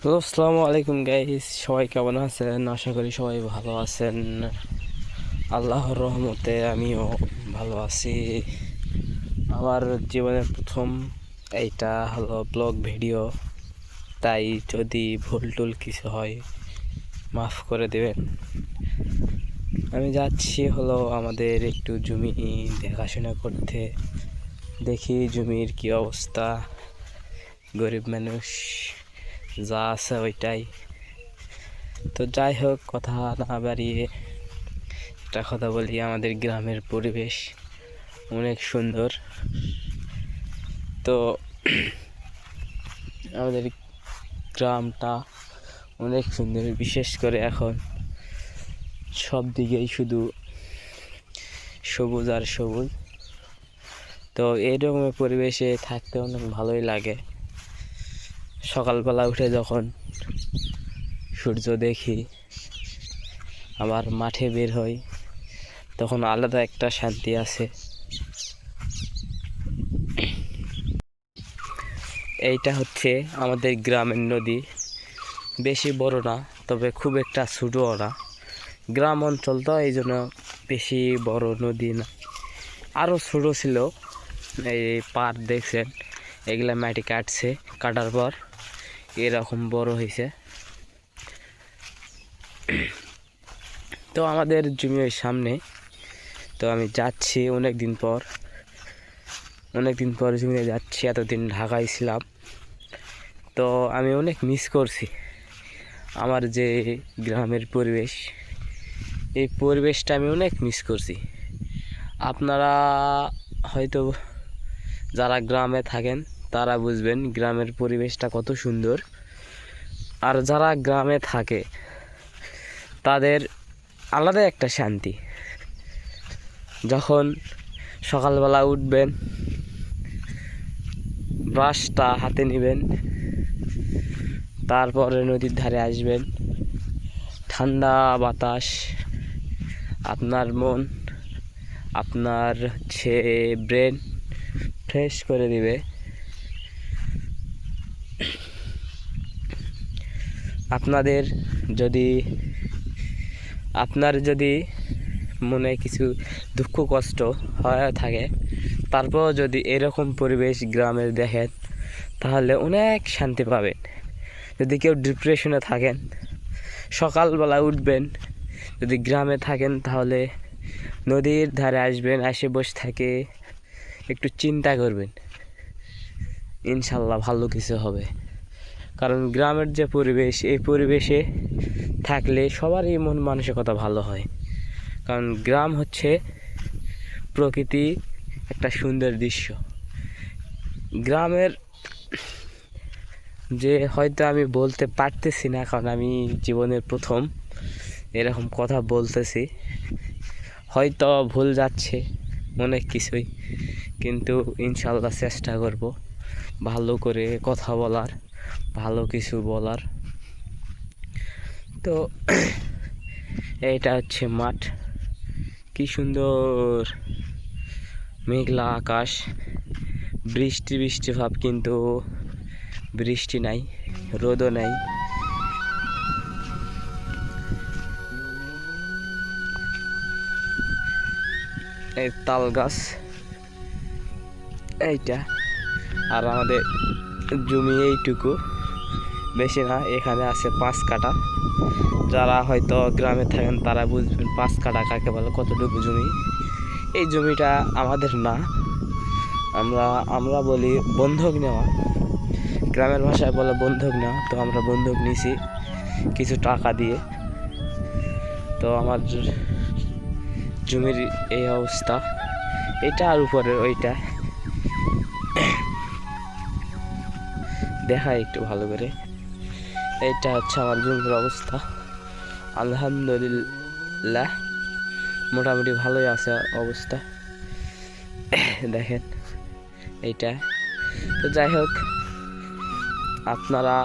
Hello, আসসালামু আলাইকুম guys. সবাই কেমন আছেন? আশা করি সবাই ভালো আছেন। আল্লাহর রহমতে আমিও ভালো আছি। আমার জীবনের প্রথম এইটা হলো ব্লগ ভিডিও, তাই যদি ভুল টুল কিছু হয় মাফ করে দেবেন। আমি যাচ্ছি হলো আমাদের একটু জমি দেখাশোনা করতে। দেখি জমির কি অবস্থা, গরিব মানুষ যা আছে ওইটাই। তো যাই হোক, কথা না বাড়িয়ে একটা কথা বলি, আমাদের গ্রামের পরিবেশ অনেক সুন্দর। তো আমাদের গ্রামটা অনেক সুন্দর, বিশেষ করে এখন সব দিকেই শুধু সবুজ আর সবুজ। তো এইরকম পরিবেশে থাকতে অনেক ভালোই লাগে। সকালবেলা উঠে যখন সূর্য দেখি, আবার মাঠে বের হই, তখন আলাদা একটা শান্তি আছে। এইটা হচ্ছে আমাদের গ্রামের নদী, বেশি বড় না, তবে খুব একটা ছোটও না। গ্রাম অঞ্চল তো এই জন্য বেশি বড় নদী না, আরও ছোটো ছিল। এই পার দেখছেন, এগুলা মাটি কাটছে, কাটার পর এরকম বড় হয়েছে। তো আমাদের জমি ওই সামনে। তো আমি যাচ্ছি অনেক দিন পর জমিতে যাচ্ছি। এতদিন ঢাকায় ছিলাম, তো আমি অনেক মিস করছি আমার যে গ্রামের পরিবেশ। এই পরিবেশটা আমি অনেক মিস করছি। আপনারা হয়তো যারা গ্রামে থাকেন তারা বুঝবেন গ্রামের পরিবেশটা কত সুন্দর। আর যারা গ্রামে থাকে তাদের আলাদা একটা শান্তি। যখন সকালবেলা উঠবেন, ব্রাশটা হাতে নেবেন, তারপরে নদীর ধারে আসবেন, ঠান্ডা বাতাস আপনার মন, আপনার হচ্ছে ব্রেন ফ্রেশ করে দিবে। আপনার যদি মনে কিছু দুঃখ কষ্ট হয়ে থাকে, তারপর যদি এরকম পরিবেশ গ্রামের দেখেন, তাহলে অনেক শান্তি পাবেন। যদি কেউ ডিপ্রেশনে থাকেন, সকালবেলা উঠবেন, যদি গ্রামে থাকেন তাহলে নদীর ধারে আসবেন, এসে বসে থাকে একটু চিন্তা করবেন, ইনশাল্লাহ ভালো কিছু হবে। কারণ গ্রামের যে পরিবেশ, এই পরিবেশে থাকলে সবারই মন মানসিকতা ভালো হয়। কারণ গ্রাম হচ্ছে প্রকৃতি, একটা সুন্দর দৃশ্য। গ্রামের যে হয়তো আমি বলতে পারতেছি না, কারণ আমি জীবনের প্রথম এরকম কথা বলতেছি, হয়তো ভুল যাচ্ছে অনেক কিছুই, কিন্তু ইনশাল্লাহ চেষ্টা করব ভালো করে কথা বলার, ভালো কিছু বলার। তো এইটা হচ্ছে মাঠ, কি সুন্দর মেঘলা আকাশ, বৃষ্টি বৃষ্টি ভাব, কিন্তু বৃষ্টি নাই, রোদও নাই। এই তাল গাছ এইটা, আর আমাদের জমি এইটুকু, বেশি না। এখানে আছে 5 কাঠা। যারা হয়তো গ্রামে থাকেন তারা বুঝবেন 5 কাঠা কাকে বলে, কতটুকু জমি। এই জমিটা আমাদের না, আমরা বলি বন্ধক নেওয়া, গ্রামের ভাষায় বলে বন্ধক নেওয়া। তো আমরা বন্ধক নিয়েছি কিছু টাকা দিয়ে। তো আমার জমির এই অবস্থা, এটা আর উপরের ওইটা দেখা একটু ভালো করে। এইটা হচ্ছে আমার জমির অবস্থা, আলহামদুলিল্লাহ মোটামুটি ভালোই আছে অবস্থা। দেখেন এইটা। তো যাই হোক, আপনারা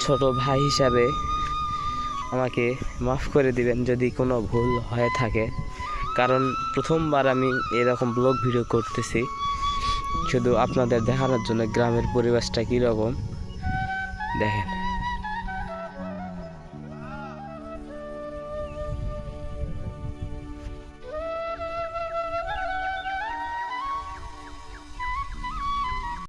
ছোট ভাই হিসাবে আমাকে মাফ করে দিবেন যদি কোনো ভুল হয়ে থাকে। কারণ প্রথমবার আমি এরকম ব্লগ ভিডিও করতেছি, শুধু আপনাদের দেখানোর জন্য গ্রামের পরিবেশটা কীরকম। দেখেন।